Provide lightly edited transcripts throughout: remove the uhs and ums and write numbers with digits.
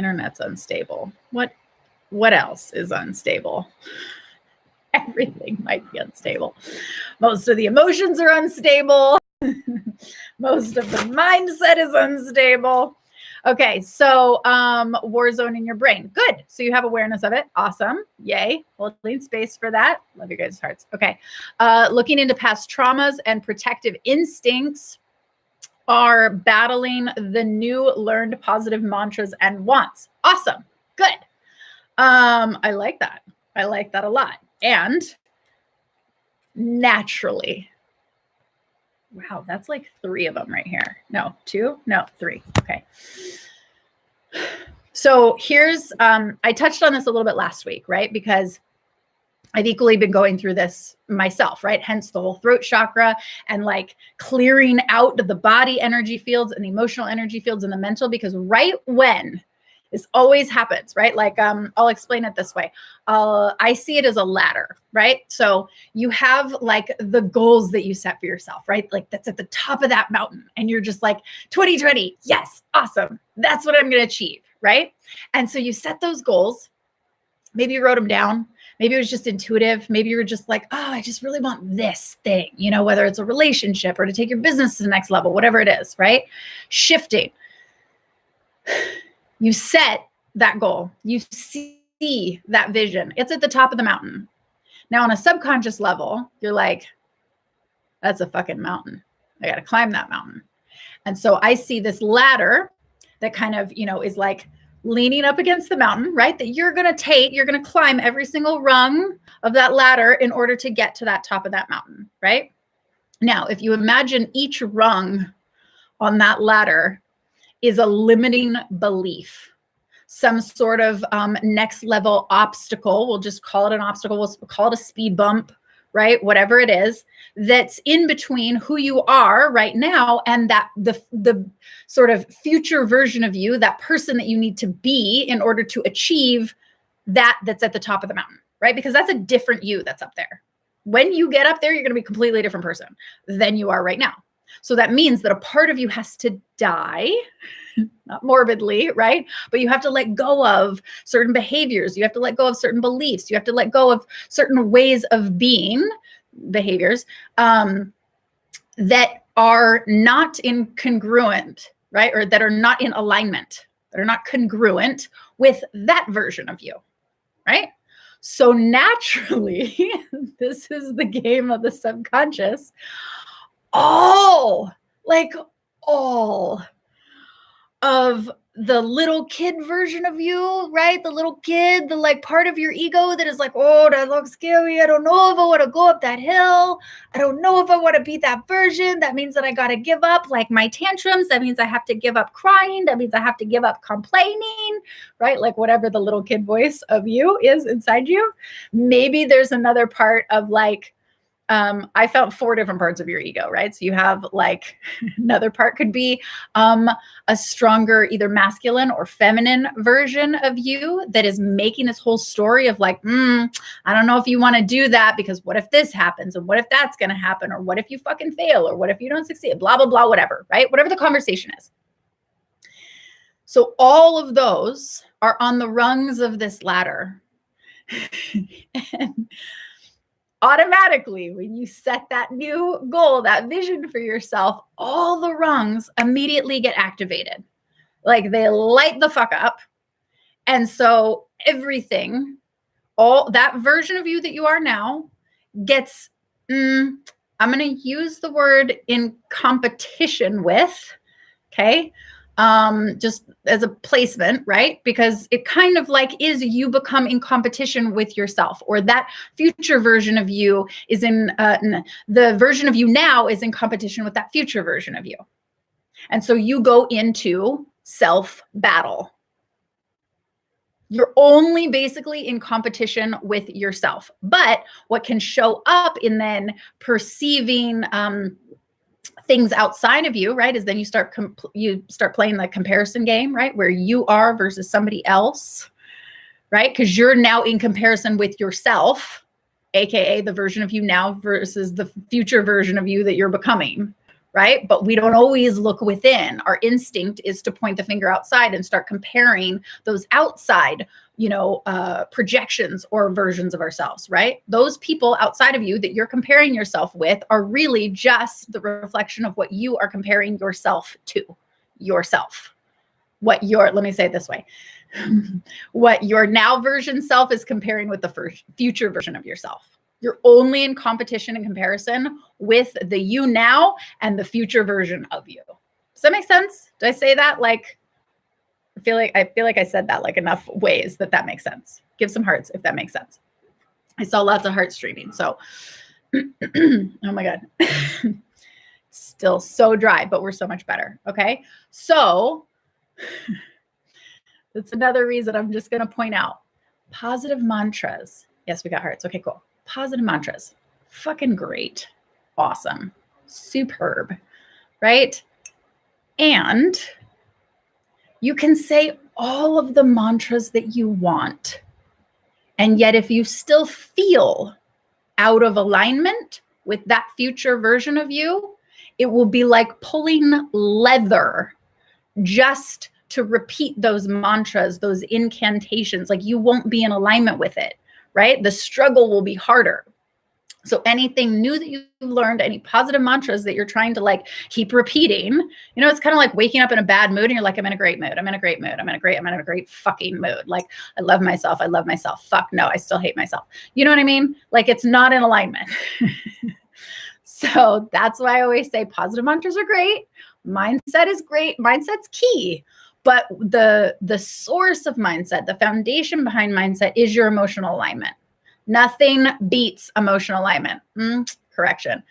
Internet's unstable. What else is unstable? Everything might be unstable. Most of the emotions are unstable. Most of the mindset is unstable. Okay, so war zone in your brain. Good. So you have awareness of it. Awesome. Yay. Holding space for that. Love you guys' hearts. Okay. Looking into past traumas and protective instincts are battling the new learned positive mantras and wants. Awesome. Good. I like that. I like that a lot. And naturally, wow, that's like 3 of them right here. No, 2? No, 3. Okay. So here's, I touched on this a little bit last week, right? Because I've equally been going through this myself, right? Hence the whole throat chakra and like clearing out the body energy fields and the emotional energy fields and the mental, because right when this always happens, right? Like, I'll explain it this way. I see it as a ladder, right? So you have like the goals that you set for yourself, right? Like that's at the top of that mountain. And you're just like 2020. Yes. Awesome. That's what I'm going to achieve. Right. And so you set those goals. Maybe you wrote them down. Maybe it was just intuitive. Maybe you were just like, oh, I just really want this thing, you know, whether it's a relationship or to take your business to the next level, whatever it is, right? Shifting. You set that goal. You see that vision. It's at the top of the mountain. Now, on a subconscious level, you're like, that's a fucking mountain. I got to climb that mountain. And so I see this ladder that kind of, you know, is like leaning up against the mountain, right? That you're going to climb every single rung of that ladder in order to get to that top of that mountain, right? Now, if you imagine each rung on that ladder is a limiting belief, some sort of next level obstacle. We'll just call it an obstacle. We'll call it a speed bump, right? Whatever it is that's in between who you are right now and that the sort of future version of you, that person that you need to be in order to achieve that's at the top of the mountain, right? Because that's a different you that's up there. When you get up there, you're going to be a completely different person than you are right now. So that means that a part of you has to die, not morbidly, right? But you have to let go of certain behaviors. You have to let go of certain beliefs. You have to let go of certain ways of being, behaviors, that are not incongruent, right? Or that are not in alignment, that are not congruent with that version of you, right? So naturally, this is the game of the subconscious. All of the little kid version of you, right? The little kid, the like part of your ego that is like, oh, that looks scary. I don't know if I want to go up that hill. I don't know if I want to be that version. That means that I got to give up like my tantrums. That means I have to give up crying. That means I have to give up complaining, right? Like whatever the little kid voice of you is inside you. Maybe there's another part of like, I felt 4 different parts of your ego, right? So you have like another part could be a stronger either masculine or feminine version of you that is making this whole story of like, I don't know if you want to do that because what if this happens? And what if that's going to happen? Or what if you fucking fail? Or what if you don't succeed? Blah, blah, blah, whatever, right? Whatever the conversation is. So all of those are on the rungs of this ladder. And automatically, when you set that new goal, that vision for yourself, all the rungs immediately get activated. Like they light the fuck up. And so everything, all that version of you that you are now gets, I'm going to use the word in competition with, okay? Just as a placement, right? Because it kind of like is you become in competition with yourself, or that future version of you is in, the version of you now is in competition with that future version of you. And so you go into self-battle. You're only basically in competition with yourself. But what can show up in then perceiving, things outside of you, right, is then you start playing the comparison game, right, where you are versus somebody else, right, because you're now in comparison with yourself, aka the version of you now versus the future version of you that you're becoming, right? But we don't always look within. Our instinct is to point the finger outside and start comparing those outside, projections or versions of ourselves, right? Those people outside of you that you're comparing yourself with are really just the reflection of what you are comparing yourself to. Yourself. Let me say it this way. What your now version self is comparing with the future version of yourself. You're only in competition and comparison with the you now and the future version of you. Does that make sense? Did I say that? Like, I feel like I said that like enough ways that makes sense. Give some hearts if that makes sense. I saw lots of heart streaming. So, oh my God. Still so dry, but we're so much better. Okay. So that's another reason I'm just going to point out positive mantras. Yes, we got hearts. Okay, cool. Positive mantras. Fucking great. Awesome. Superb. Right? And you can say all of the mantras that you want. And yet, if you still feel out of alignment with that future version of you, it will be like pulling leather just to repeat those mantras, those incantations. Like you won't be in alignment with it, right? The struggle will be harder. So anything new that you've learned, any positive mantras that you're trying to like keep repeating, it's kind of like waking up in a bad mood and you're like, I'm in a great mood. I'm in a great mood. I'm in a great fucking mood. Like I love myself. I love myself. Fuck no, I still hate myself. You know what I mean? Like it's not in alignment. So that's why I always say positive mantras are great. Mindset is great. Mindset's key. But the source of mindset, the foundation behind mindset is your emotional alignment. Nothing beats emotional alignment. Correction.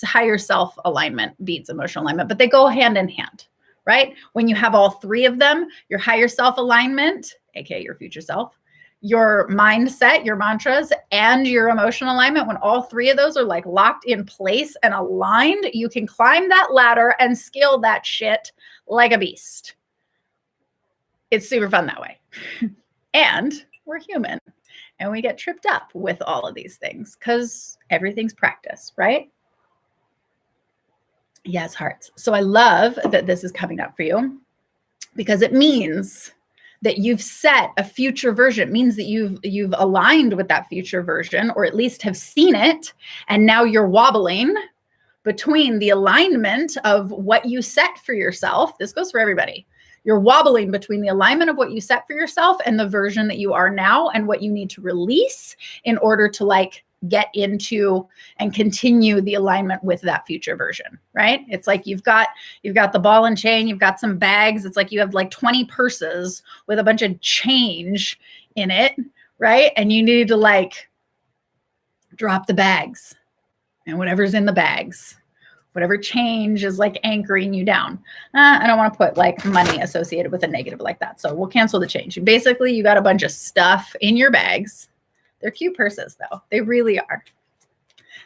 Higher self alignment beats emotional alignment, but they go hand in hand, right? When you have all three of them, your higher self alignment, aka your future self, your mindset, your mantras, and your emotional alignment, when all three of those are like locked in place and aligned, you can climb that ladder and scale that shit like a beast. It's super fun that way. And we're human and we get tripped up with all of these things because everything's practice, right? Yes, hearts. So I love that this is coming up for you because it means that you've set a future version. It means that you've aligned with that future version, or at least have seen it. And now you're wobbling between the alignment of what you set for yourself. This goes for everybody. You're wobbling between the alignment of what you set for yourself and the version that you are now and what you need to release in order to like get into and continue the alignment with that future version, right? It's like you've got the ball and chain, you've got some bags. It's like you have like 20 purses with a bunch of change in it, right? And you need to like drop the bags and whatever's in the bags, whatever change is like anchoring you down. I don't want to put like money associated with a negative like that. So we'll cancel the change. Basically, you got a bunch of stuff in your bags. They're cute purses though. They really are.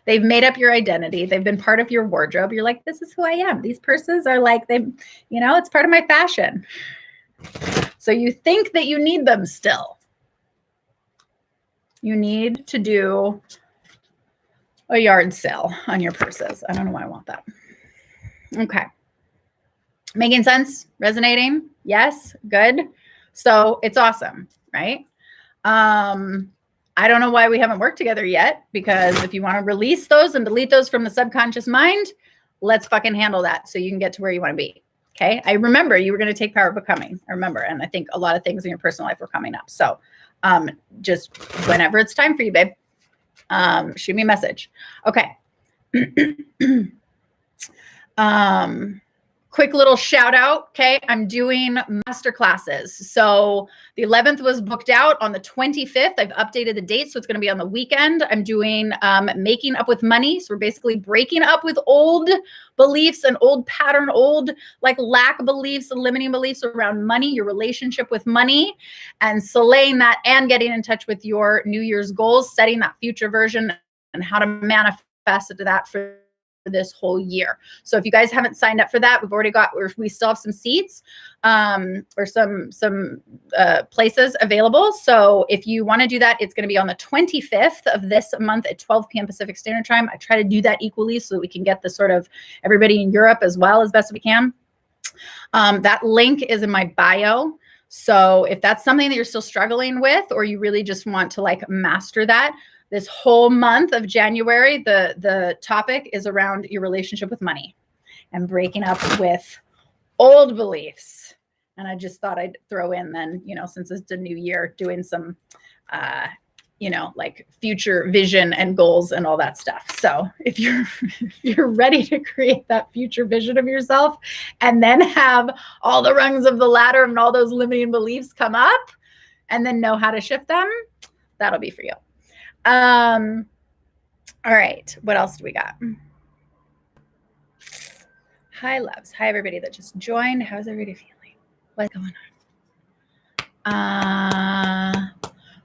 They've made up your identity. They've been part of your wardrobe. You're like, this is who I am. These purses are like, it's part of my fashion. So you think that you need them still. You need to do a yard sale on your purses. I don't know why I want that. Okay. Making sense? Resonating? Yes? Good. So it's awesome, right? I don't know why we haven't worked together yet, because if you want to release those and delete those from the subconscious mind, let's fucking handle that so you can get to where you want to be. Okay. I remember you were going to take power of becoming. I remember. And I think a lot of things in your personal life were coming up. So just whenever it's time for you, babe, shoot me a message. Okay. Quick little shout out. Okay. I'm doing masterclasses. So the 11th was booked out on the 25th. I've updated the date. So it's going to be on the weekend. I'm doing making up with money. So we're basically breaking up with old beliefs and old pattern, old like lack beliefs and limiting beliefs around money, your relationship with money, and slaying that and getting in touch with your New Year's goals, setting that future version and how to manifest that for this whole year. So if you guys haven't signed up for that, we still have some seats or some places available. So if you want to do that, it's going to be on the 25th of this month at 12 p.m. Pacific Standard Time. I try to do that equally so that we can get the sort of everybody in Europe as well as best we can. That link is in my bio. So if that's something that you're still struggling with, or you really just want to like master that, this whole month of January, the topic is around your relationship with money and breaking up with old beliefs. And I just thought I'd throw in then, since it's a new year, doing some, like future vision and goals and all that stuff. So if you're ready to create that future vision of yourself and then have all the rungs of the ladder and all those limiting beliefs come up and then know how to shift them, that'll be for you. All right. What else do we got? Hi, loves. Hi, everybody that just joined. How's everybody feeling? What's going on?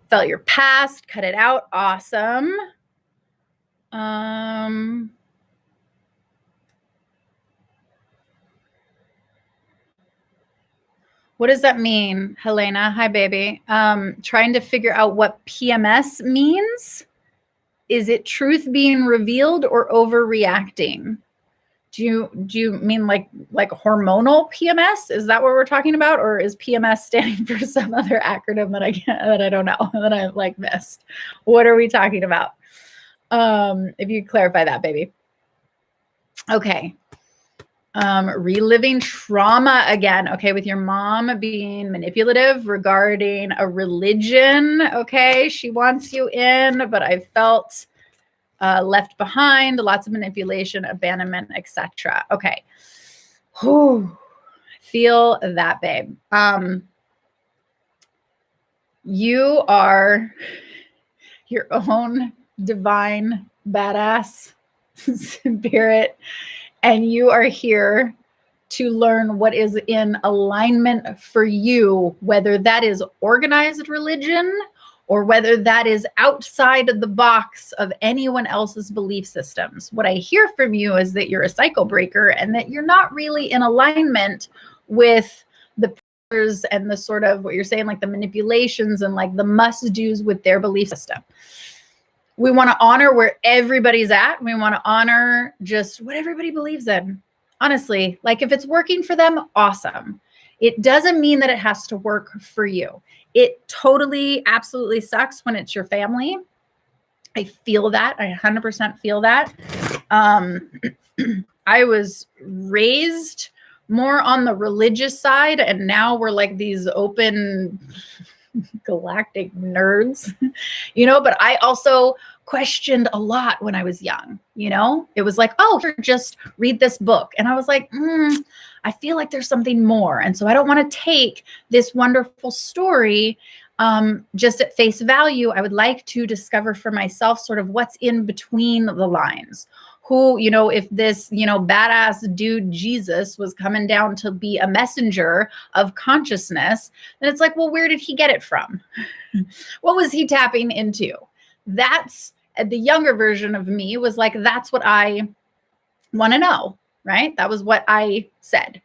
Felt your past. Cut it out. Awesome. What does that mean, Helena? Hi, baby. Trying to figure out what PMS means. Is it truth being revealed or overreacting? Do you mean like hormonal PMS? Is that what we're talking about? Or is PMS standing for some other acronym that I don't know, that I like missed? What are we talking about? If you clarify that, baby. Okay. Reliving trauma again. Okay. With your mom being manipulative regarding a religion. Okay. She wants you in, but I felt left behind, lots of manipulation, abandonment, etc. Okay. Whew. Feel that, babe. You are your own divine badass spirit. And you are here to learn what is in alignment for you, whether that is organized religion or whether that is outside of the box of anyone else's belief systems. What I hear from you is that you're a cycle breaker and that you're not really in alignment with the pressures and the sort of what you're saying, like the manipulations and like the must-dos with their belief system. We want to honor where everybody's at. We want to honor just what everybody believes in. Honestly, like if it's working for them, awesome. It doesn't mean that it has to work for you. It totally, absolutely sucks when it's your family. I feel that. I 100% feel that. I was raised more on the religious side, and now we're like these open galactic nerds, but I also questioned a lot when I was young, it was like, oh, just read this book. And I was like, I feel like there's something more. And so I don't want to take this wonderful story just at face value. I would like to discover for myself sort of what's in between the lines. Who, if this, badass dude Jesus was coming down to be a messenger of consciousness, then it's like, well, where did he get it from? What was he tapping into? That's the younger version of me was like, that's what I want to know, right? That was what I said.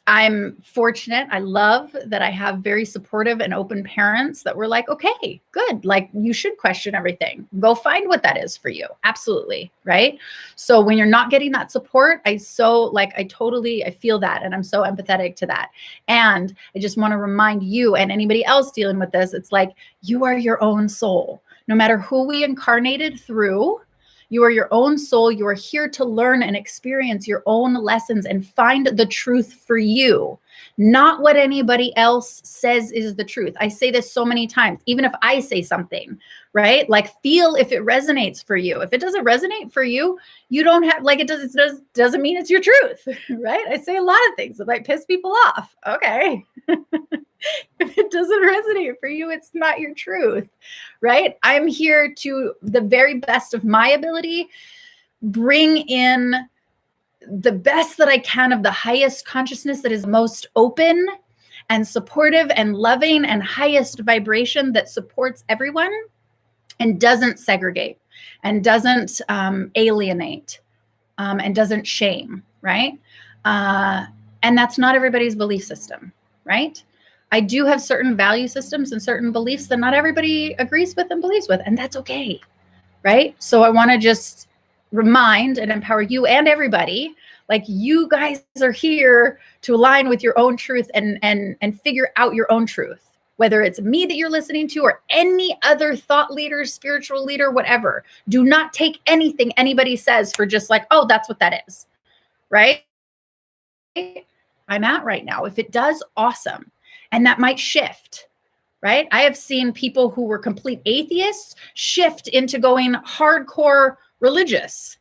I'm fortunate. I love that I have very supportive and open parents that were like, okay, good. Like you should question everything. Go find what that is for you. Absolutely. Right. So when you're not getting that support, I feel that. And I'm so empathetic to that. And I just want to remind you and anybody else dealing with this, it's like, you are your own soul. No matter who we incarnated through, you are your own soul. You are here to learn and experience your own lessons and find the truth for you, not what anybody else says is the truth. I say this so many times, even if I say something, right? Like feel if it resonates for you. If it doesn't resonate for you, you don't have, like it doesn't mean it's your truth, right? I say a lot of things that might piss people off. Okay. If it doesn't resonate for you, it's not your truth, right? I'm here to the very best of my ability, bring in the best that I can of the highest consciousness that is most open and supportive and loving and highest vibration that supports everyone and doesn't segregate. and doesn't alienate and doesn't shame, right? And that's not everybody's belief system, right? I do have certain value systems and certain beliefs that not everybody agrees with and believes with, and that's okay, right? So I want to just remind and empower you and everybody, like, you guys are here to align with your own truth and figure out your own truth, whether it's me that you're listening to or any other thought leader, spiritual leader, whatever. Do not take anything anybody says for just like, oh, that's what that is, right? I'm at right now. If it does, awesome. And that might shift, right? I have seen people who were complete atheists shift into going hardcore religious.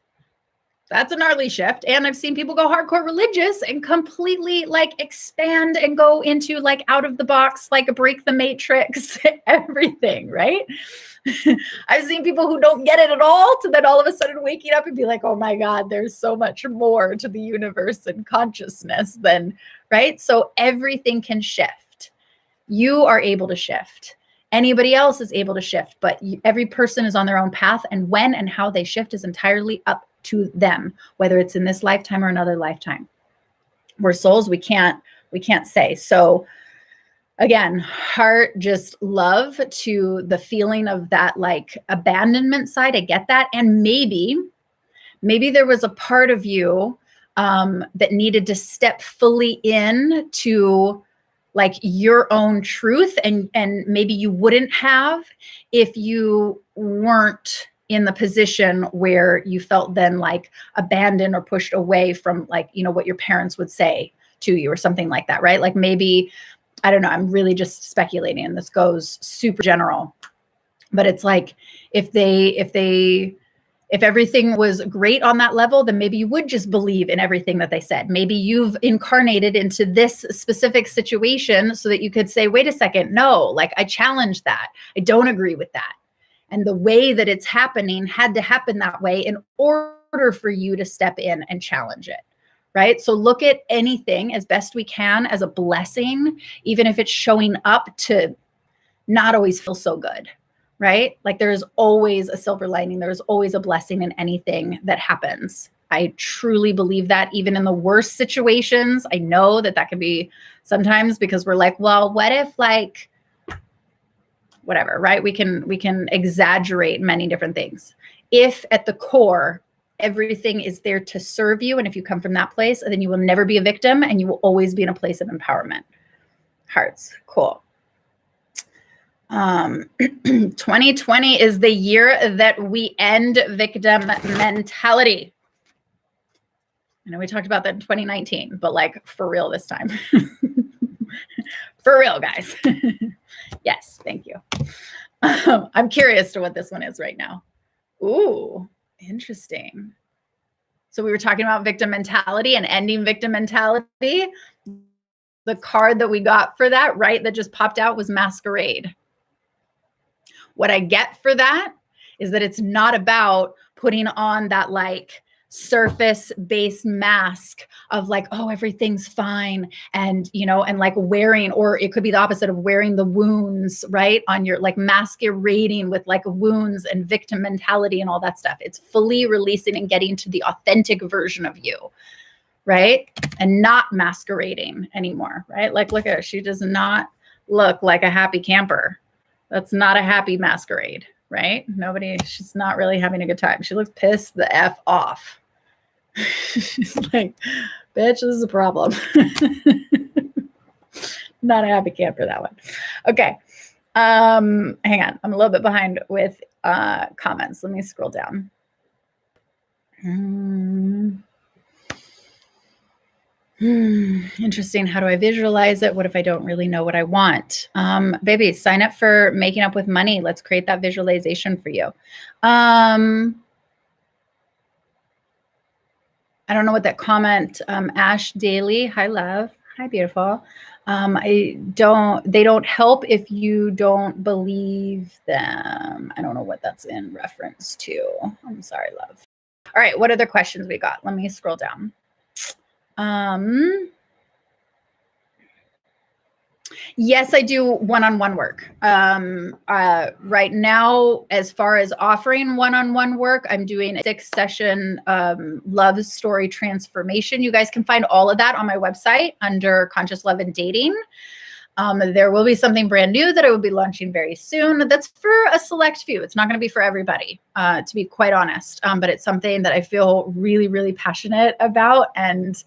That's a gnarly shift. And I've seen people go hardcore religious and completely like expand and go into like out of the box, like break the matrix, everything, right? I've seen people who don't get it at all to then all of a sudden waking up and be like, oh my God, there's so much more to the universe and consciousness than, right? So everything can shift. You are able to shift. Anybody else is able to shift, but every person is on their own path, and when and how they shift is entirely up to them, whether it's in this lifetime or another lifetime. We're souls, we can't say. So again, heart, just love to the feeling of that like abandonment side. I get that. And maybe there was a part of you that needed to step fully in to like your own truth. And maybe you wouldn't have if you weren't in the position where you felt then like abandoned or pushed away from like, you know, what your parents would say to you or something like that, right? Like maybe, I don't know, I'm really just speculating and this goes super general, but it's like, if everything was great on that level, then maybe you would just believe in everything that they said. Maybe you've incarnated into this specific situation so that you could say, wait a second, no, like I challenge that. I don't agree with that. And the way that it's happening had to happen that way in order for you to step in and challenge it, right? So look at anything as best we can as a blessing, even if it's showing up to not always feel so good, right? Like there's always a silver lining. There's always a blessing in anything that happens. I truly believe that even in the worst situations. I know that can be sometimes because we're like, well, what if like, whatever, right? We can exaggerate many different things. If at the core, everything is there to serve you, and if you come from that place, then you will never be a victim and you will always be in a place of empowerment. Hearts, cool. 2020 is the year that we end victim mentality. I know we talked about that in 2019, but like for real this time. For real, guys. Yes, thank you. I'm curious to what this one is right now. Ooh, interesting. So we were talking about victim mentality and ending victim mentality. The card that we got for that, right, that just popped out was masquerade. What I get for that is that it's not about putting on that like surface-based mask of like, oh, everything's fine. And, you know, and like wearing, or it could be the opposite of wearing the wounds, right? On your like masquerading with like wounds and victim mentality and all that stuff. It's fully releasing and getting to the authentic version of you, right? And not masquerading anymore, right? Like, look at her. She does not look like a happy camper. That's not a happy masquerade, right? She's not really having a good time. She looks pissed the F off. She's like, bitch, this is a problem. Not a happy camper, that one. Okay. Hang on. I'm a little bit behind with comments. Let me scroll down. Interesting. How do I visualize it? What if I don't really know what I want? Baby, sign up for Making Up with Money. Let's create that visualization for you. I don't know what that comment, Ash Daily. Hi, love. Hi, beautiful. They don't help if you don't believe them. I don't know what that's in reference to. I'm sorry, love. All right. What other questions we got? Let me scroll down. Yes, I do one-on-one work. Right now, as far as offering one-on-one work, I'm doing a 6-session love story transformation. You guys can find all of that on my website under Conscious Love and Dating. There will be something brand new that I will be launching very soon. That's for a select few. It's not going to be for everybody, to be quite honest. But it's something that I feel really, really passionate about. And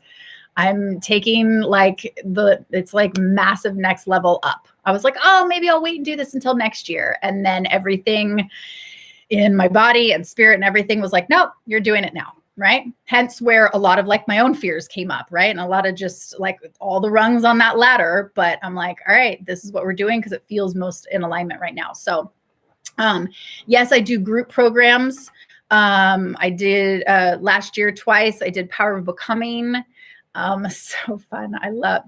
I'm taking it's like massive next level up. I was like, oh, maybe I'll wait and do this until next year. And then everything in my body and spirit and everything was like, nope, you're doing it now. Right. Hence where a lot of like my own fears came up. Right. And a lot of just like all the rungs on that ladder. But I'm like, all right, this is what we're doing because it feels most in alignment right now. So yes, I do group programs. I did last year twice. I did Power of Becoming. So fun.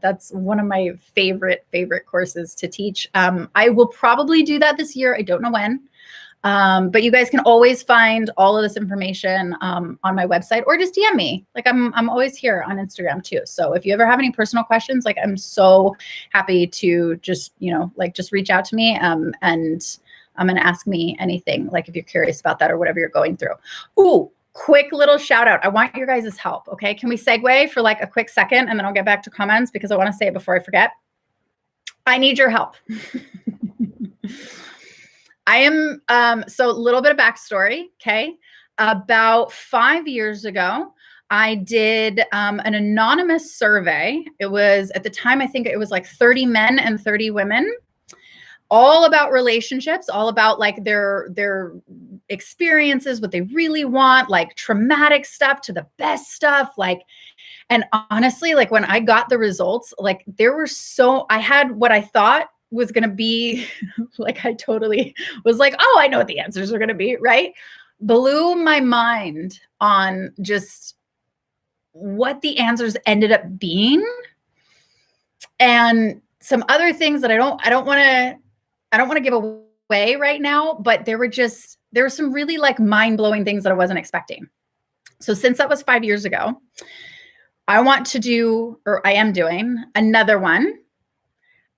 That's one of my favorite courses to teach. I will probably do that this year. I don't know when. But you guys can always find all of this information on my website or just DM me. Like I'm always here on Instagram too. So if you ever have any personal questions, like I'm so happy to just, just reach out to me and I'm going to ask me anything, like if you're curious about that or whatever you're going through. Ooh, quick little shout out. I want your guys' help. Okay. Can we segue for like a quick second and then I'll get back to comments because I want to say it before I forget. I need your help. I am, so a little bit of backstory. Okay. About 5 years ago, I did an anonymous survey. It was at the time, I think it was like 30 men and 30 women, all about relationships, all about like their experiences, what they really want, like traumatic stuff to the best stuff. Like, and honestly, like when I got the results, like I had what I thought was going to be like, I totally was like, oh, I know what the answers are going to be. Right. Blew my mind on just what the answers ended up being. And some other things that I don't want to give away right now, but there were some really like mind-blowing things that I wasn't expecting. So since that was 5 years ago, I am doing another one.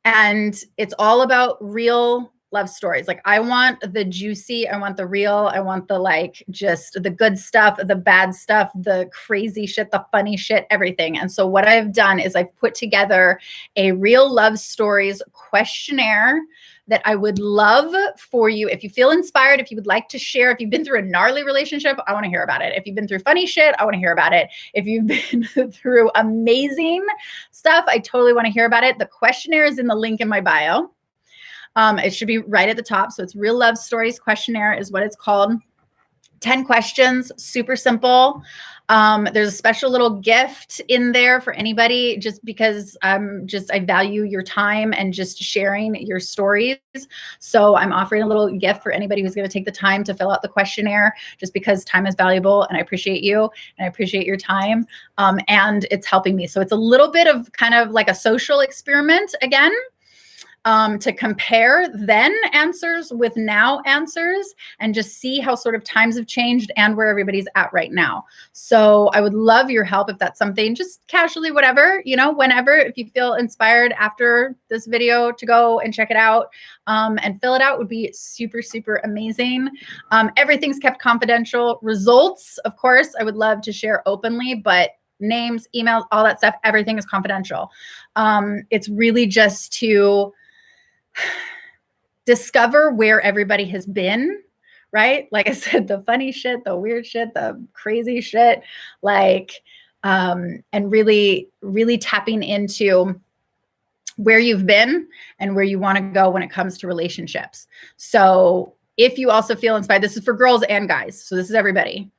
And it's all about real love stories. Like I want the juicy, I want the real, I want the like just the good stuff, the bad stuff, the crazy shit, the funny shit, everything. And so what I've done is I've put together a real love stories questionnaire that I would love for you. If you feel inspired, if you would like to share, if you've been through a gnarly relationship, I want to hear about it. If you've been through funny shit, I want to hear about it. If you've been through amazing stuff, I totally want to hear about it. The questionnaire is in the link in my bio. It should be right at the top. So it's Real Love Stories Questionnaire is what it's called. 10 questions, super simple. There's a special little gift in there for anybody just because I value your time and just sharing your stories. So I'm offering a little gift for anybody who's going to take the time to fill out the questionnaire just because time is valuable and I appreciate you and I appreciate your time. And it's helping me. So it's a little bit of kind of like a social experiment again. To compare then answers with now answers and just see how sort of times have changed and where everybody's at right now. So I would love your help if that's something just casually, whatever, whenever, if you feel inspired after this video to go and check it out and fill it out would be super, super amazing. Everything's kept confidential. Results, of course, I would love to share openly, but names, emails, all that stuff, everything is confidential. It's really just to discover where everybody has been, right? Like I said, the funny shit, the weird shit, the crazy shit, like, and really, really tapping into where you've been and where you want to go when it comes to relationships. So if you also feel inspired, this is for girls and guys. So this is everybody.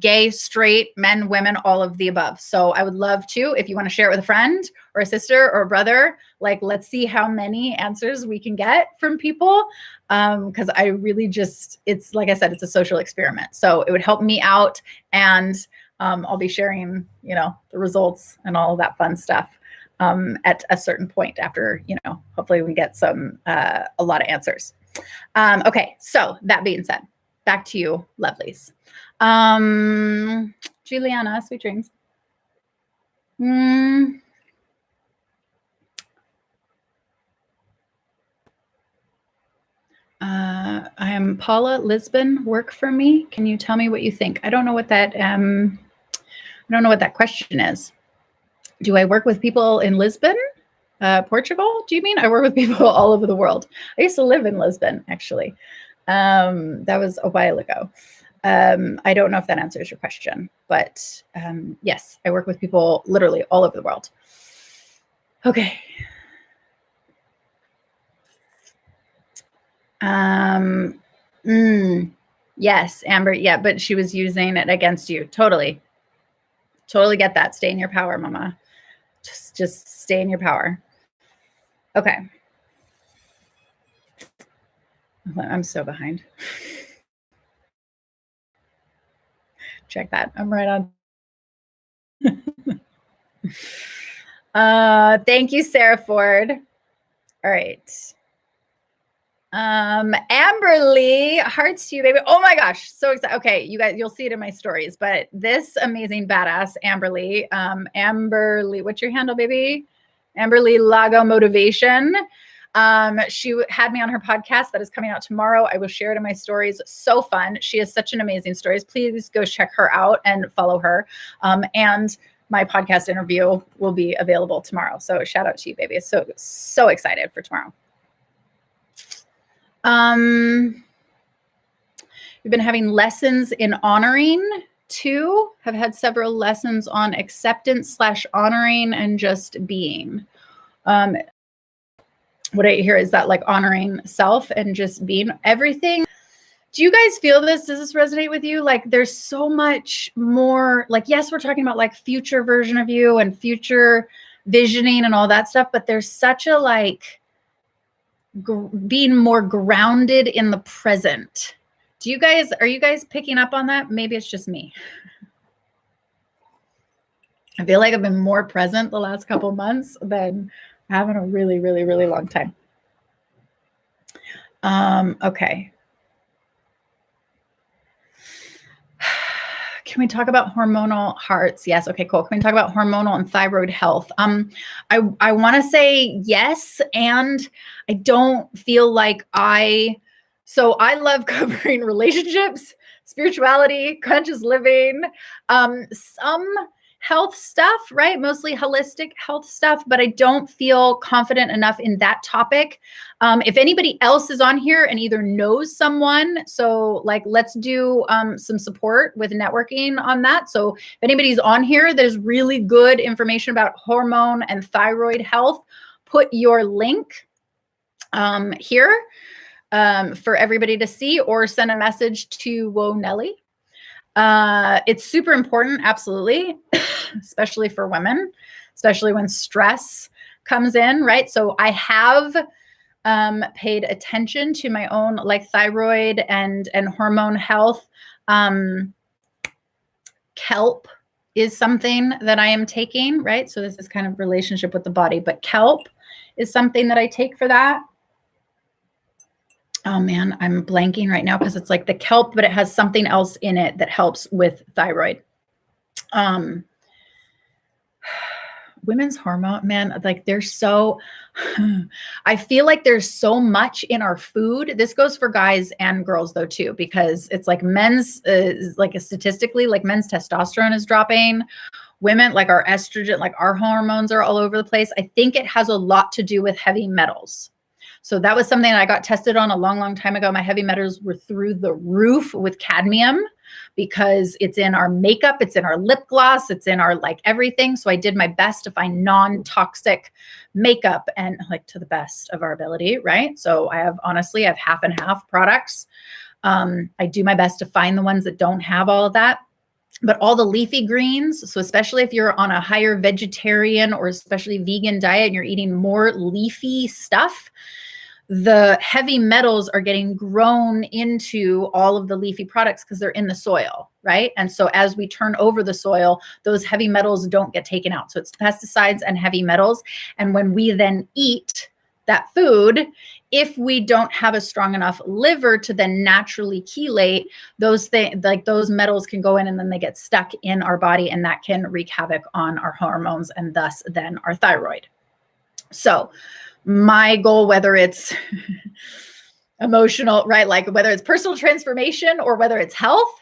Gay, straight, men, women, all of the above. So I would love to, if you want to share it with a friend or a sister or a brother, like, let's see how many answers we can get from people. Because I really it's like I said, it's a social experiment. So it would help me out and I'll be sharing, the results and all of that fun stuff at a certain point after, hopefully we get a lot of answers. Okay. So that being said, back to you, lovelies. Juliana, sweet dreams. I am Paula. Lisbon work for me. Can you tell me what you think? I don't know what that question is. Do I work with people in Lisbon, Portugal? Do you mean? I work with people all over the world. I used to live in Lisbon, actually. That was a while ago. I don't know if that answers your question, but yes, I work with people literally all over the world. Okay. Yes, Amber. Yeah, but she was using it against you. Totally get that. Stay in your power, mama. Just stay in your power. Okay. I'm so behind. Check that. I'm right on. Thank you, Sarah Ford. All right. Amberly, hearts to you, baby. Oh my gosh, so excited. Okay, you guys, you'll see it in my stories, but this amazing badass Amberly, what's your handle, baby? Amberly Lago Motivation. She had me on her podcast that is coming out tomorrow. I will share it in my stories. So fun. She has such an amazing stories. Please go check her out and follow her. And my podcast interview will be available tomorrow. So shout out to you, baby. So excited for tomorrow. We've been having lessons in honoring too. Have had several lessons on acceptance / honoring and just being. What I hear is that like honoring self and just being everything. Do you guys feel this? Does this resonate with you? Like there's so much more, like, yes, we're talking about like future version of you and future visioning and all that stuff, but there's such a like being more grounded in the present. Are you guys picking up on that? Maybe it's just me. I feel like I've been more present the last couple months than I have in a really, really, really long time. Okay. Can we talk about hormonal hearts? Yes. Okay, cool. Can we talk about hormonal and thyroid health? I want to say yes. And I don't feel like so I love covering relationships, spirituality, conscious living, some health stuff, right? Mostly holistic health stuff, but I don't feel confident enough in that topic. If anybody else is on here and either knows someone, so like let's do some support with networking on that. So if anybody's on here, there's really good information about hormone and thyroid health, put your link here for everybody to see, or send a message to Whoa Nelly. It's super important, absolutely, especially for women, especially when stress comes in, right? So I have paid attention to my own like thyroid and hormone health. Kelp is something that I am taking, right? So this is kind of relationship with the body, but kelp is something that I take for that. Oh man, I'm blanking right now because it's like the kelp, but it has something else in it that helps with thyroid. Women's hormone, man, like there's so, I feel like there's so much in our food. This goes for guys and girls though too, because it's like men's, like statistically, like men's testosterone is dropping. Women, like our estrogen, like our hormones are all over the place. I think it has a lot to do with heavy metals. So that was something I got tested on a long, long time ago. My heavy metals were through the roof with cadmium because it's in our makeup, it's in our lip gloss, it's in our like everything. So I did my best to find non-toxic makeup and like to the best of our ability, right? So I have half and half products. I do my best to find the ones that don't have all of that. But all the leafy greens, so especially if you're on a higher vegetarian or especially vegan diet and you're eating more leafy stuff, the heavy metals are getting grown into all of the leafy products because they're in the soil, right? And so as we turn over the soil, those heavy metals don't get taken out. So it's pesticides and heavy metals. And when we then eat that food, if we don't have a strong enough liver to then naturally chelate, those things, like those metals can go in and then they get stuck in our body, and that can wreak havoc on our hormones and thus then our thyroid. So my goal, whether it's emotional, right? Like whether it's personal transformation or whether it's health,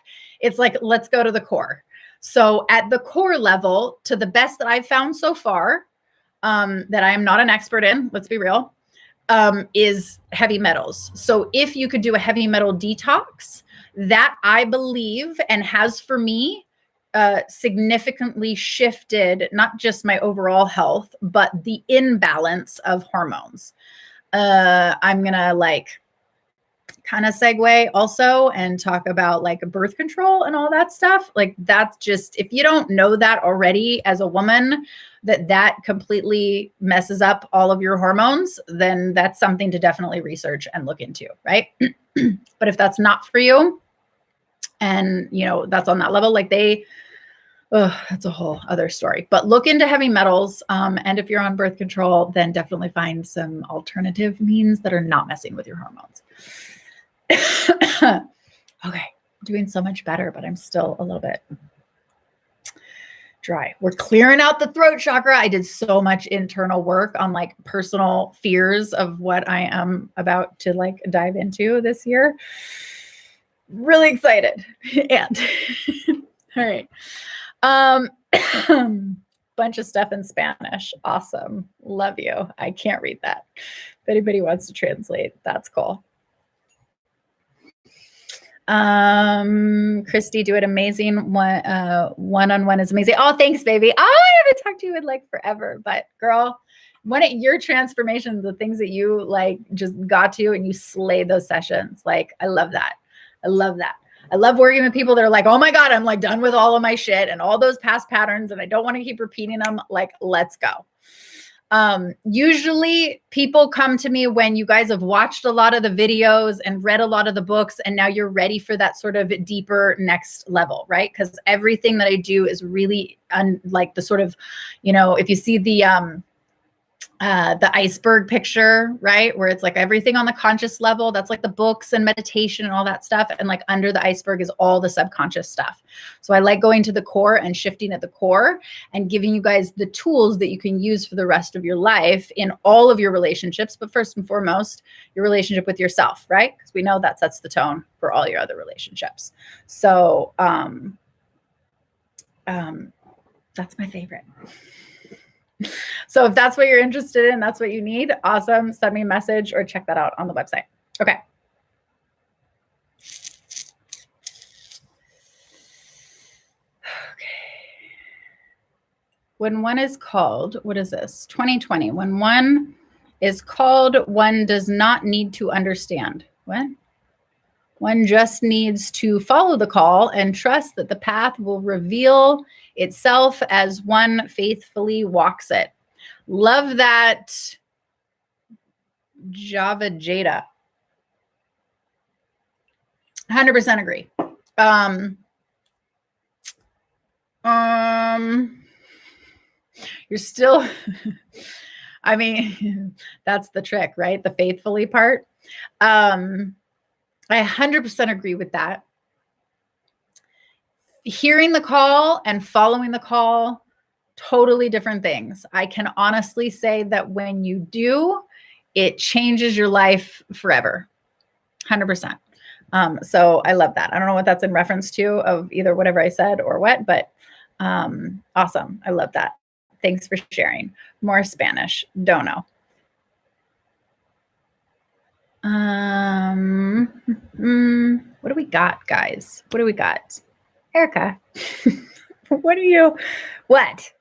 it's like, let's go to the core. So at the core level, to the best that I've found so far, that I am not an expert in, let's be real, is heavy metals. So if you could do a heavy metal detox, that I believe and has for me significantly shifted not just my overall health, but the imbalance of hormones. I'm going to like kind of segue also and talk about like birth control and all that stuff. Like that's just, if you don't know that already as a woman, that completely messes up all of your hormones, then that's something to definitely research and look into, right? But if that's not for you, and you know, that's on that level, like that's a whole other story. But look into heavy metals. And if you're on birth control, then definitely find some alternative means that are not messing with your hormones. Okay, doing so much better, but I'm still a little bit dry. We're clearing out the throat chakra. I did so much internal work on like personal fears of what I am about to like dive into this year. Really excited. And all right. Bunch of stuff in Spanish. Awesome. Love you. I can't read that. If anybody wants to translate, that's cool. Christy, do it amazing. One-on-one is amazing. Oh, thanks, baby. Oh, I haven't talked to you in like forever, but girl, your transformations, the things that you like just got to and you slayed those sessions. Like, I love that. I love that. I love working with people that are like, oh my God, I'm like done with all of my shit and all those past patterns and I don't want to keep repeating them. Like, let's go. Usually people come to me when you guys have watched a lot of the videos and read a lot of the books and now you're ready for that sort of deeper next level, right? Because everything that I do is really like the sort of, you know, if you see the iceberg picture, right? Where it's like everything on the conscious level, that's like the books and meditation and all that stuff. And like under the iceberg is all the subconscious stuff. So I like going to the core and shifting at the core and giving you guys the tools that you can use for the rest of your life in all of your relationships. But first and foremost, your relationship with yourself, right? Because we know that sets the tone for all your other relationships. So that's my favorite. So if that's what you're interested in, that's what you need, awesome. Send me a message or check that out on the website. Okay. When one is called, what is this? 2020. When one is called, one does not need to understand. What? One just needs to follow the call and trust that the path will reveal itself as one faithfully walks it. Love that, Java Jada. 100% agree. You're still, I mean, that's the trick, right? The faithfully part. I 100% agree with that. Hearing the call and following the call, totally different things. I can honestly say that when you do, it changes your life forever. 100%. So I love that. I don't know what that's in reference to of either whatever I said or what, but awesome. I love that. Thanks for sharing. More Spanish. Don't know. What do we got, guys? What do we got? Erica, what?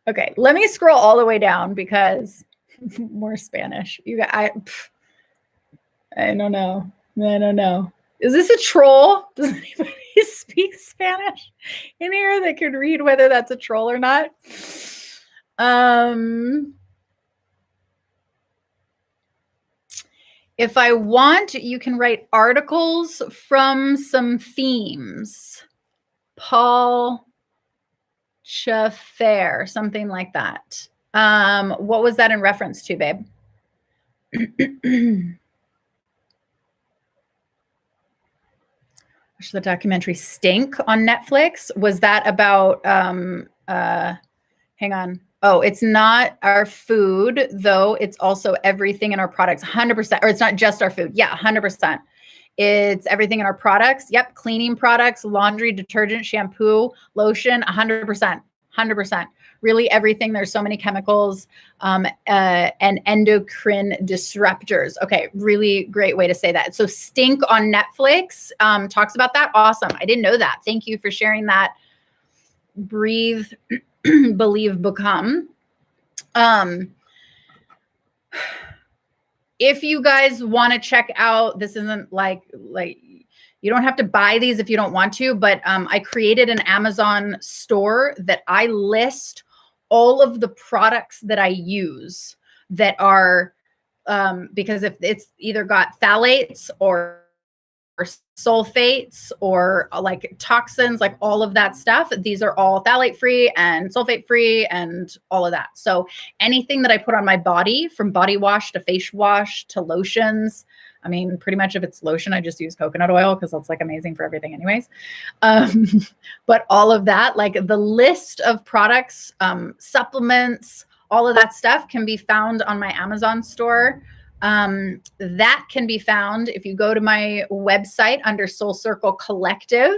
Okay, let me scroll all the way down because more Spanish. You got, I don't know. I don't know. Is this a troll? Does anybody speak Spanish in here that could read whether that's a troll or not? If I want, you can write articles from some themes. Paul Chafair, something like that. What was that in reference to, babe? The documentary Stink on Netflix. Was that about, hang on, Oh, it's not our food, though. It's also everything in our products, 100%. Or it's not just our food. Yeah, 100%. It's everything in our products. Yep. Cleaning products, laundry, detergent, shampoo, lotion, 100%. 100%. Really everything. There's so many chemicals and endocrine disruptors. Okay. Really great way to say that. So Stink on Netflix talks about that. Awesome. I didn't know that. Thank you for sharing that. Breathe, Believe, Become. If you guys want to check out, this isn't like you don't have to buy these if you don't want to, but I created an Amazon store that I list all of the products that I use that are because if it's either got phthalates or sulfates or like toxins, like all of that stuff. These are all phthalate free and sulfate free and all of that. So anything that I put on my body, from body wash to face wash to lotions, I mean, pretty much if it's lotion, I just use coconut oil because that's like amazing for everything anyways. But all of that, like the list of products, supplements, all of that stuff can be found on my Amazon store. That can be found if you go to my website under Soul Circle Collective.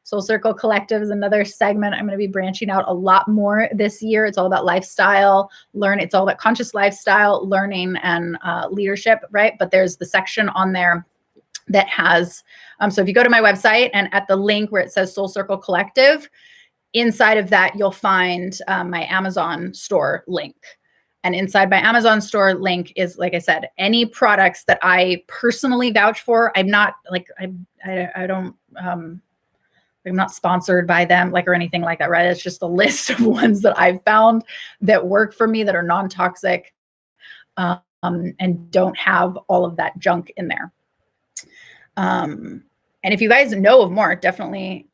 Soul Circle Collective is another segment I'm going to be branching out a lot more this year. It's all about lifestyle, it's all about conscious lifestyle, learning, and leadership, right? But there's the section on there that has, so if you go to my website and at the link where it says Soul Circle Collective, inside of that, you'll find my Amazon store link. And inside my Amazon store link is, like I said, any products that I personally vouch for. I'm not like, I don't, I'm not sponsored by them, like, or anything like that, right? It's just a list of ones that I've found that work for me, that are non-toxic, and don't have all of that junk in there. And if you guys know of more, definitely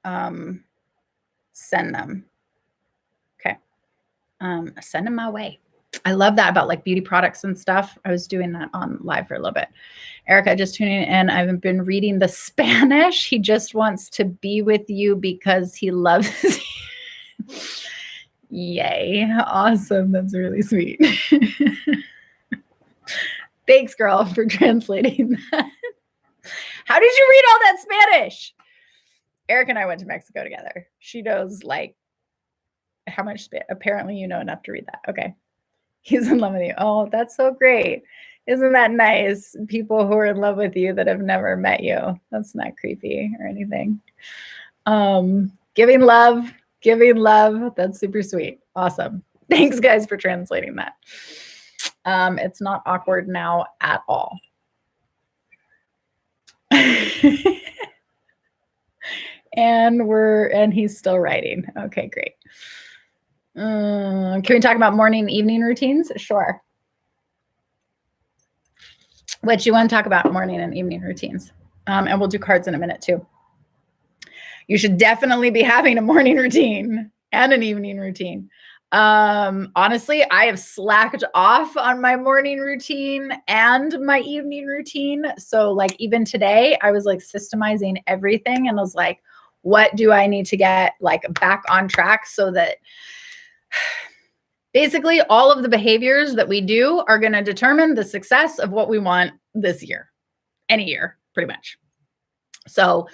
send them. Okay. Send them my way. I love that about like beauty products and stuff. I was doing that on live for a little bit. Erica, just tuning in. I've been reading the Spanish. He just wants to be with you because he loves you. Yay. Awesome. That's really sweet. Thanks, girl, for translating that. How did you read all that Spanish? Erica and I went to Mexico together. She knows like how much, apparently you know enough to read that. Okay. He's in love with you. Oh, that's so great. Isn't that nice? People who are in love with you that have never met you. That's not creepy or anything. Giving love. That's super sweet. Awesome. Thanks, guys, for translating that. It's not awkward now at all. And he's still writing. Okay, great. Can we talk about morning and evening routines? Sure. What you want to talk about, morning and evening routines? And we'll do cards in a minute too. You should definitely be having a morning routine and an evening routine. Honestly, I have slacked off on my morning routine and my evening routine. So like even today, I was like systemizing everything and was like, what do I need to get like back on track so that basically all of the behaviors that we do are going to determine the success of what we want this year, any year, pretty much. So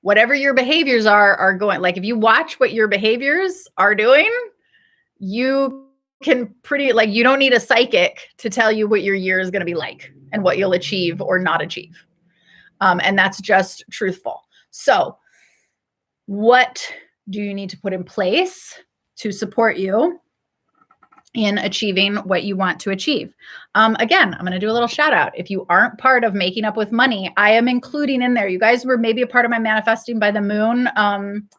whatever your behaviors are going, like if you watch what your behaviors are doing, you can you don't need a psychic to tell you what your year is going to be like and what you'll achieve or not achieve. And that's just truthful. So what do you need to put in place to support you in achieving what you want to achieve? Again, I'm going to do a little shout out. If you aren't part of Making Up with Money, I am including in there. You guys were maybe a part of my Manifesting by the Moon,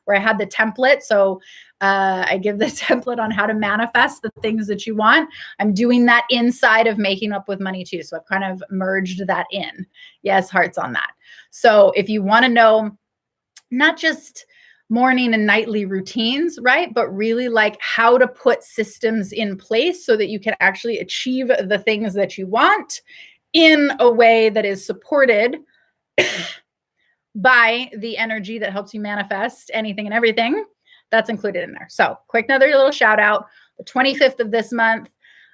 where I had the template. So I give the template on how to manifest the things that you want. I'm doing that inside of Making Up with Money too. So I've kind of merged that in. Yes, hearts on that. So if you want to know, not just morning and nightly routines, right? But really like how to put systems in place so that you can actually achieve the things that you want in a way that is supported by the energy that helps you manifest anything and everything, that's included in there. So quick, another little shout out. the 25th of this month.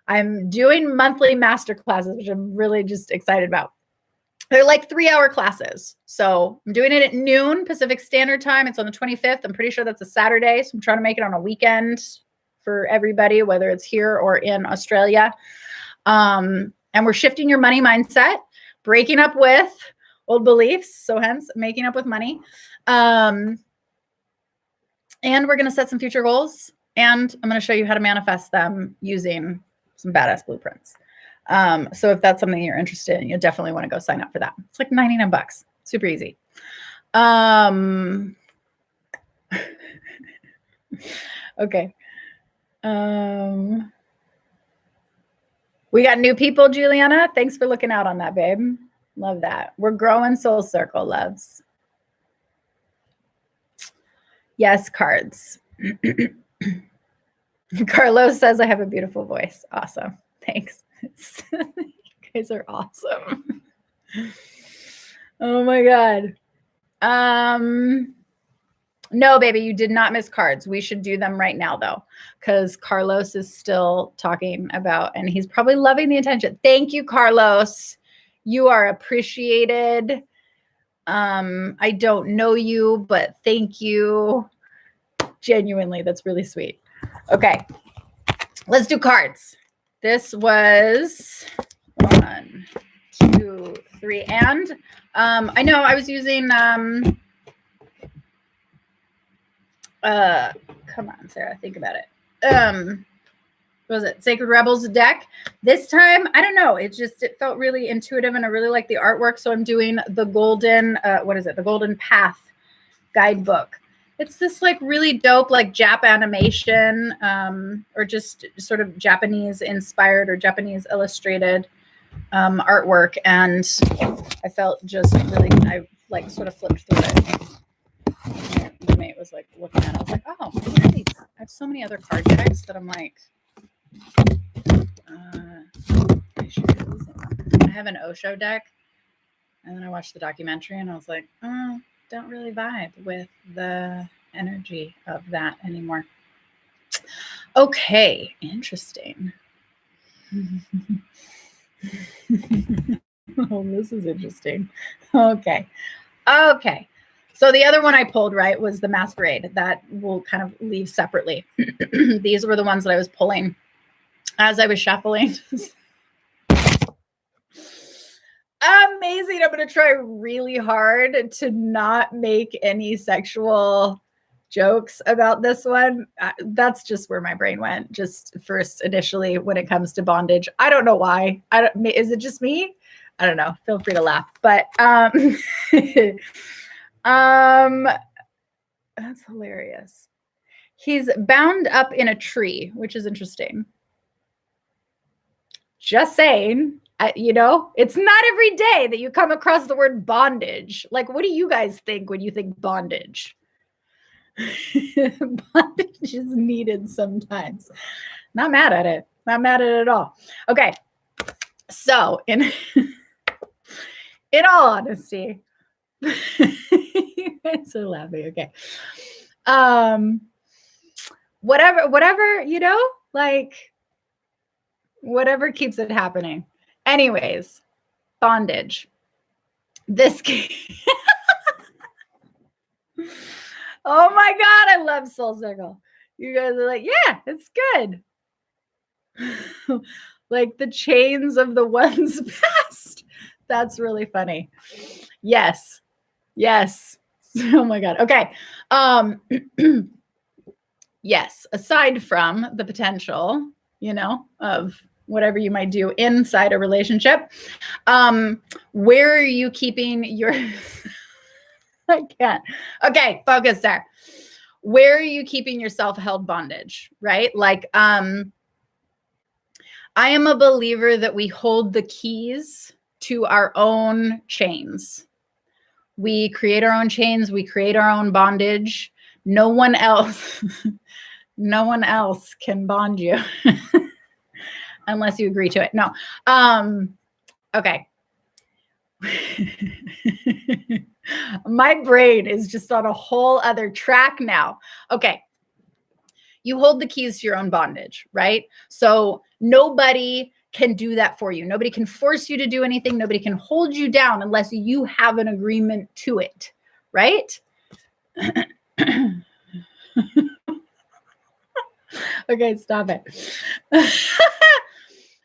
I'm doing monthly masterclasses, which I'm really just excited about. They're like 3-hour classes. So I'm doing it at noon Pacific Standard Time. It's on the 25th. I'm pretty sure that's a Saturday. So I'm trying to make it on a weekend for everybody, whether it's here or in Australia. And we're shifting your money mindset, breaking up with old beliefs. So hence making up with money. And we're going to set some future goals. And I'm going to show you how to manifest them using some badass blueprints. So if that's something you're interested in, you'll definitely want to go sign up for that. It's like $99, super easy. Okay. We got new people, Juliana. Thanks for looking out on that, babe. Love that. We're growing Soul Circle, loves. Yes, cards. Carlos says I have a beautiful voice. Awesome. Thanks. You guys are awesome. Oh my God. No, baby, you did not miss cards. We should do them right now though, because Carlos is still talking about, and he's probably loving the attention. Thank you, Carlos. You are appreciated. I don't know you, but thank you. Genuinely, that's really sweet. Okay, let's do cards. This was 1, 2, 3, and I know I was using come on, Sarah, think about it. What was it? Sacred Rebels deck. This time, I don't know. It felt really intuitive, and I really like the artwork. So I'm doing the golden, what is it? The Golden Path guidebook. It's this like really dope, like Jap animation, or just sort of Japanese inspired or Japanese illustrated artwork. And I felt just really, I like sort of flipped through it. My mate was like looking at it. I was like, oh, what are these? I have so many other card decks that I'm like, I should be using them. I have an Osho deck. And then I watched the documentary and I was like, oh, don't really vibe with the energy of that anymore. Okay, interesting. Oh, this is interesting. Okay. So the other one I pulled, right, was the Masquerade. That we'll kind of leave separately. These were the ones that I was pulling as I was shuffling. Amazing. I'm going to try really hard to not make any sexual jokes about this one. That's just where my brain went, just first initially when it comes to bondage. I don't know why. Is it just me? I don't know. Feel free to laugh. But that's hilarious. He's bound up in a tree, which is interesting. Just saying. You know, it's not every day that you come across the word bondage. Like, what do you guys think when you think bondage? Bondage is needed sometimes. Not mad at it. Not mad at it at all. Okay. So in all honesty, you guys are laughing. Okay. Whatever, you know, like whatever keeps it happening. Anyways, bondage. This oh my God, I love Soul Circle. You guys are like, yeah, it's good. Like the chains of the ones past. That's really funny. Yes. Oh my God. Okay. Yes. Aside from the potential, you know, of whatever you might do inside a relationship, where are you keeping your I can't. Okay, focus there. Where are you keeping yourself held bondage, right? Like I am a believer that we hold the keys to our own chains. We create our own chains, we create our own bondage. No one else can bond you. Unless you agree to it. No. Okay. My brain is just on a whole other track now. Okay. You hold the keys to your own bondage, right? So nobody can do that for you. Nobody can force you to do anything. Nobody can hold you down unless you have an agreement to it, right? Okay, stop it.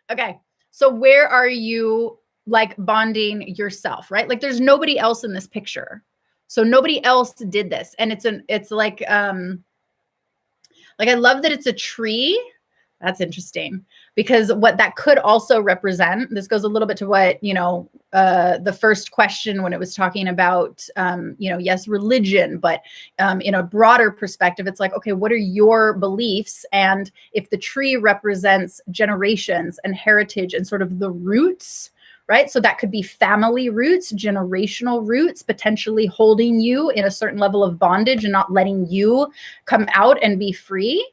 Okay, so where are you like bonding yourself, right? Like there's nobody else in this picture. So nobody else did this. And it's like I love that it's a tree. That's interesting because what that could also represent, this goes a little bit to what, the first question when it was talking about, yes, religion, but in a broader perspective, it's like, okay, what are your beliefs? And if the tree represents generations and heritage and sort of the roots, right? So that could be family roots, generational roots, potentially holding you in a certain level of bondage and not letting you come out and be free.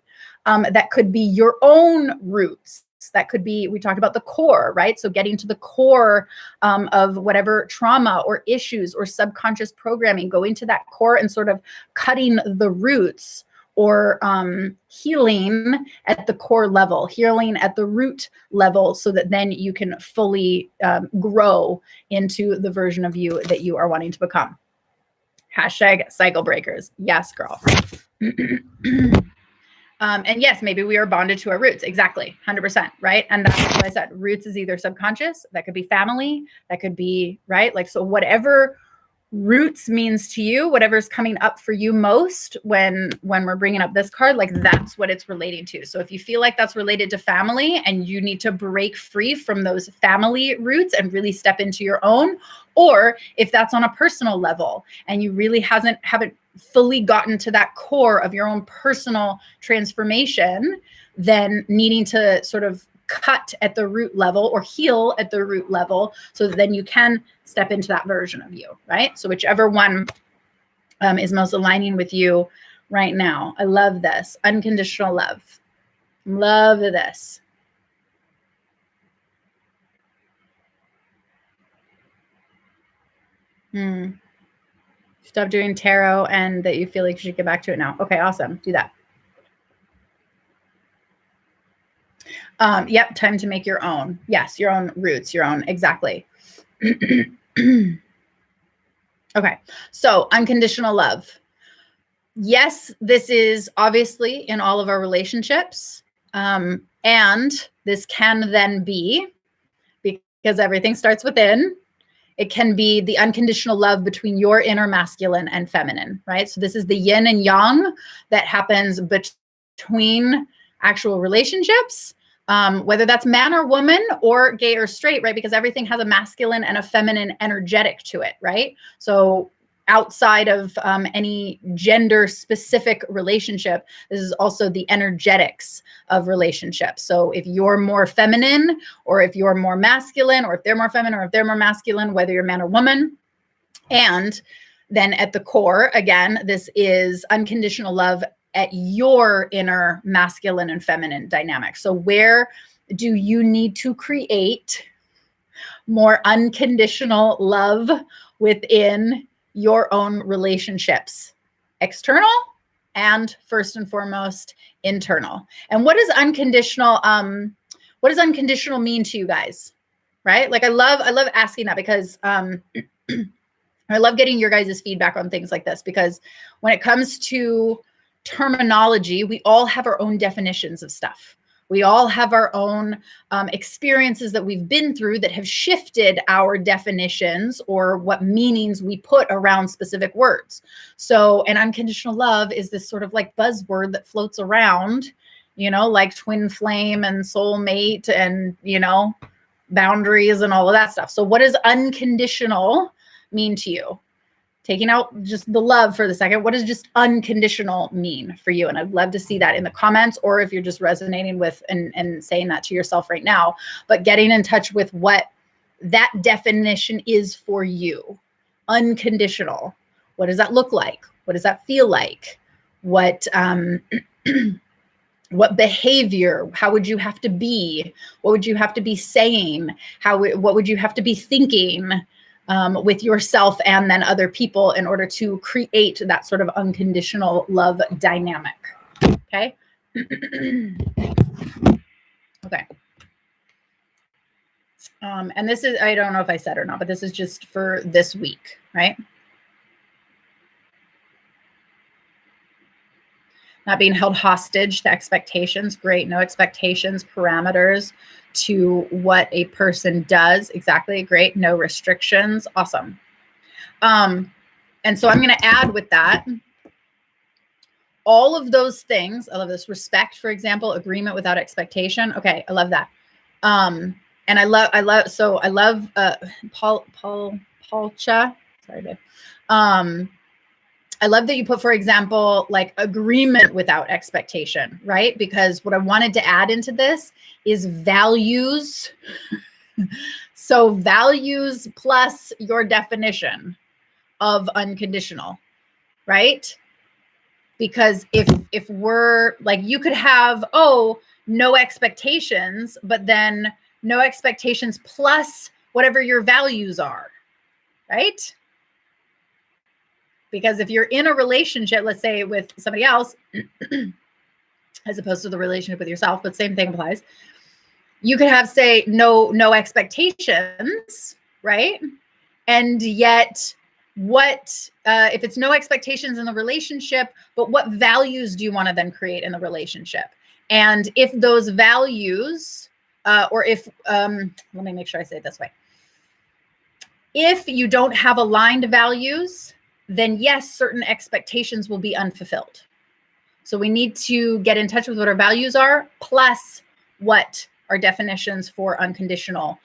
That could be your own roots. That could be, we talked about the core, right? So getting to the core of whatever trauma or issues or subconscious programming, going to that core and sort of cutting the roots or healing at the core level, healing at the root level so that then you can fully grow into the version of you that you are wanting to become. Hashtag cycle breakers. Yes, girl. And yes, maybe we are bonded to our roots. Exactly. 100%. Right. And that's what I said. Roots is either subconscious, that could be family, that could be, right? Like, so whatever roots means to you, whatever's coming up for you most when we're bringing up this card, like that's what it's relating to. So if you feel like that's related to family and you need to break free from those family roots and really step into your own, or if that's on a personal level and you really haven't fully gotten to that core of your own personal transformation, then needing to sort of cut at the root level or heal at the root level so that then you can step into that version of you, right? So whichever one is most aligning with you right now. I love this. Unconditional love. Love this. Stop doing tarot and that you feel like you should get back to it now. Okay, awesome. Do that. Yep, time to make your own. Yes, your own roots, your own. Exactly. Okay, so unconditional love. Yes, this is obviously in all of our relationships. And this can then be, because everything starts within, it can be the unconditional love between your inner masculine and feminine, right? So this is the yin and yang that happens between actual relationships, whether that's man or woman or gay or straight, right? Because everything has a masculine and a feminine energetic to it, right? So outside of any gender specific relationship, this is also the energetics of relationships. So if you're more feminine or if you're more masculine or if they're more feminine or if they're more masculine, whether you're man or woman. And then at the core, again, this is unconditional love at your inner masculine and feminine dynamic. So where do you need to create more unconditional love within your own relationships, external and first and foremost internal? And what does unconditional mean to you guys? Right? Like I love asking that because I love getting your guys' feedback on things like this, because when it comes to terminology, we all have our own definitions of stuff. We all have our own experiences that we've been through that have shifted our definitions or what meanings we put around specific words. So, and unconditional love is this sort of like buzzword that floats around, like twin flame and soulmate and, boundaries and all of that stuff. So what does unconditional mean to you? Taking out just the love for the second, what does just unconditional mean for you? And I'd love to see that in the comments, or if you're just resonating with and saying that to yourself right now, but getting in touch with what that definition is for you. Unconditional. What does that look like? What does that feel like? What what behavior? How would you have to be? What would you have to be saying? What would you have to be thinking? With yourself and then other people in order to create that sort of unconditional love dynamic. Okay. Okay. And this is, I don't know if I said or not, but this is just for this week, right? Not being held hostage to expectations. Great. No expectations, parameters to what a person does. Exactly. Great. No restrictions. Awesome. And so I'm going to add with that all of those things. I love this. Respect, for example, agreement without expectation. Okay. I love that. And I love Paulcha. Sorry, babe. I love that you put, for example, like agreement without expectation, right? Because what I wanted to add into this is values. So values plus your definition of unconditional, right? Because if we're like, you could have, no expectations, but then no expectations plus whatever your values are, right? Because if you're in a relationship, let's say with somebody else, as opposed to the relationship with yourself, but same thing applies. You could have, say, no expectations, right? And yet what, if it's no expectations in the relationship, but what values do you want to then create in the relationship? And if those values, or if, let me make sure I say it this way. If you don't have aligned values, then yes, certain expectations will be unfulfilled. So we need to get in touch with what our values are, plus what our definitions for unconditional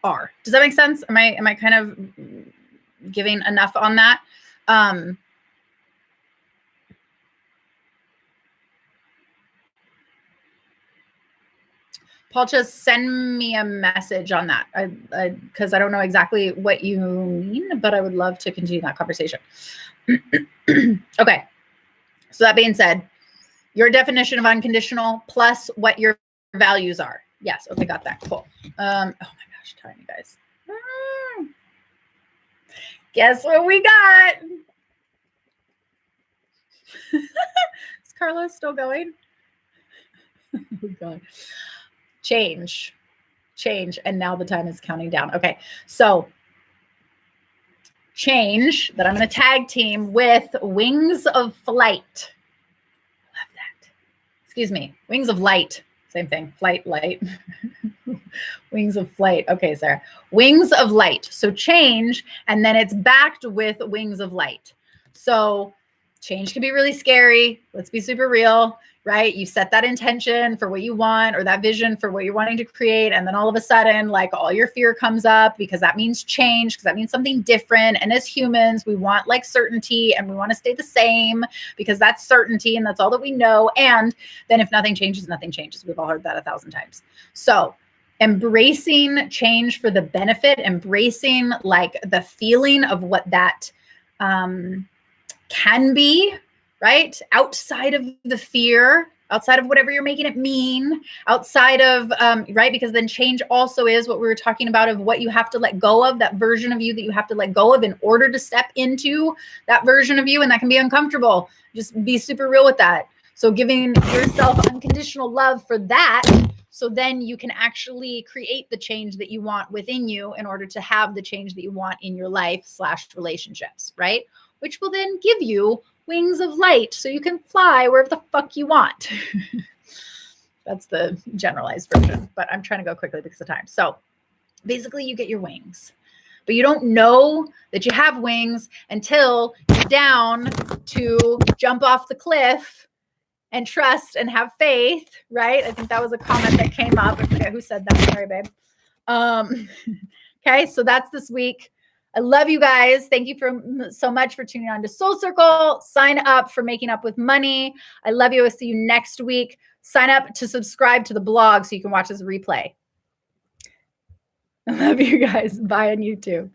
are. Does that make sense? Am I kind of giving enough on that? Paul, just send me a message on that, because I don't know exactly what you mean, but I would love to continue that conversation. Okay. So that being said, your definition of unconditional plus what your values are. Yes. Okay. Got that. Cool. Oh my gosh. Tiny guys. Guess what we got? Is Carlos still going? Oh God. Change. And now the time is counting down. Okay. So change that I'm going to tag team with Wings of Flight. Love that. Excuse me. Wings of Light. Same thing. Flight, light. Wings of Flight. Okay, Sarah. Wings of Light. So change, and then it's backed with Wings of Light. So change can be really scary. Let's be super real, right? You set that intention for what you want, or that vision for what you're wanting to create. And then all of a sudden, like, all your fear comes up, because that means change, because that means something different. And as humans, we want like certainty, and we want to stay the same because that's certainty and that's all that we know. And then if nothing changes, nothing changes. We've all heard that 1,000 times. So embracing change for the benefit, embracing like the feeling of what that can be, right? Outside of the fear, outside of whatever you're making it mean, outside of, right? Because then change also is what we were talking about, of what you have to let go of, that version of you that you have to let go of in order to step into that version of you. And that can be uncomfortable. Just be super real with that. So giving yourself unconditional love for that, so then you can actually create the change that you want within you in order to have the change that you want in your life / relationships, right? Which will then give you wings of light so you can fly wherever the fuck you want. That's the generalized version, but I'm trying to go quickly because of time. So basically you get your wings, but you don't know that you have wings until you're down to jump off the cliff and trust and have faith, right? I think that was a comment that came up. I forget who said that. Sorry, babe. Okay, so that's this week. I love you guys. Thank you so much for tuning on to Soul Circle. Sign up for Making Up with Money. I love you. I'll see you next week. Sign up to subscribe to the blog so you can watch this replay. I love you guys. Bye on YouTube.